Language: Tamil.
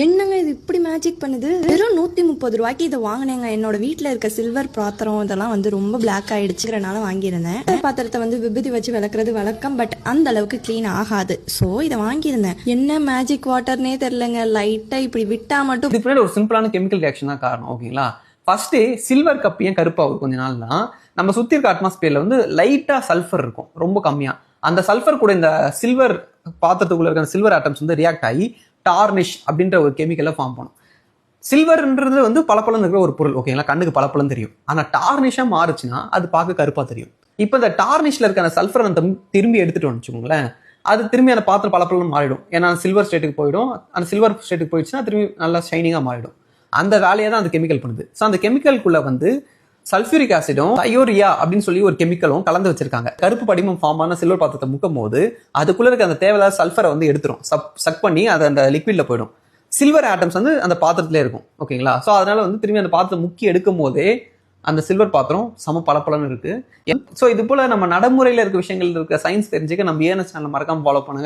என்னங்க இது இப்படி மேஜிக் பண்ணுது? வெறும் 130 ரூபாய்க்கு இதை வாங்கினேங்க. என்னோட வீட்டுல இருக்க சில்வர் பாத்திரம் இதெல்லாம் வந்து ரொம்ப பிளாக் ஆயிடுச்சுங்கிறனால வாங்கியிருந்தேன். பாத்திரத்தை வந்து விபூதி வச்சு விளக்குறது வழக்கம், பட் அந்த அளவுக்கு கிளீன் ஆகாது. சோ இதை வாங்கியிருந்தேன். என்ன மேஜிக் வாட்டர்னே தெரியலங்க, லைட்டா இப்படி விட்டா மட்டும். இதுக்கு ஒரு சிம்பிளான கெமிக்கல் ரியாக்ஷன் தான் காரணம். ஓகேங்களா, ஃபர்ஸ்ட் சில்வர் கப் ஏன் கருப்பாகும் கொஞ்ச நாள் தான், நம்ம சுத்தி இருக்க அட்மாஸ்பியர்ல வந்து லைட்டா சல்ஃபர் இருக்கும், ரொம்ப கம்மியா. அந்த சல்ஃபர் கூட இந்த சில்வர் பாத்திரத்துக்குள்ள இருக்க சில்வர் ஆட்டம்ஸ் வந்து ரியாக்ட் ஆகி டார்னிஷ் அப்படின்ற ஒரு கெமிக்கலை ஃபார்ம் பண்ணும். சில்வர்ன்றது வந்து பளபளன்னு இருக்கிற ஒரு பொருள். ஓகேங்களா, கண்ணுக்கு பளபளன்னு தெரியும். ஆனா டார்னிஷா மாறுச்சுன்னா அது பார்க்க கருப்பா தெரியும். இப்போ இந்த டார்னிஷ்ல இருக்க அந்த சல்ஃபரை திரும்பி எடுத்துட்டு வச்சுக்கோங்களேன், அது திரும்பி அந்த பாத்திரம் பளபளன்னு மாறிடும். ஏன்னா சில்வர் ஸ்டேட்டுக்கு போயிடும். அந்த சில்வர் ஸ்டேட்டுக்கு போயிடுச்சுன்னா திரும்பி நல்லா ஷைனிங்கா மாறிடும். அந்த வேலையை தான் அந்த கெமிக்கல் பண்ணுது. ஸோ அந்த கெமிக்கலுக்குள்ள வந்து சல்ஃபியூரிக் ஆசிடும் தயோரியா அப்படின்னு சொல்லி ஒரு கெமிக்கலும் கலந்து வச்சிருக்காங்க. கருப்பு படிமம் ஃபார்ம் ஆன சில்வர் பாத்திரத்தை முக்கும் போது அதுக்குள்ள இருக்க அந்த தேவையில்லாத சல்ஃபரை வந்து எடுத்துரும், சக் பண்ணி அது அந்த லிக்விட்ல போயிடும். சில்வர் ஆட்டம்ஸ் வந்து அந்த பாத்திரத்திலே இருக்கும். ஓகேங்களா, ஸோ அதனால வந்து திரும்பி அந்த பாத்திரம் முக்கி எடுக்கும் போதே அந்த சில்வர் பாத்திரம் சம பளபளன்னு இருக்கு. ஸோ இது போல நம்ம நடைமுறையில இருக்க விஷயங்கள் இருக்க சயின்ஸ் தெரிஞ்சுக்க நம்ம ஏஎன்எஸ் சேனல் மறக்காம ஃபாலோ பண்ணுங்க.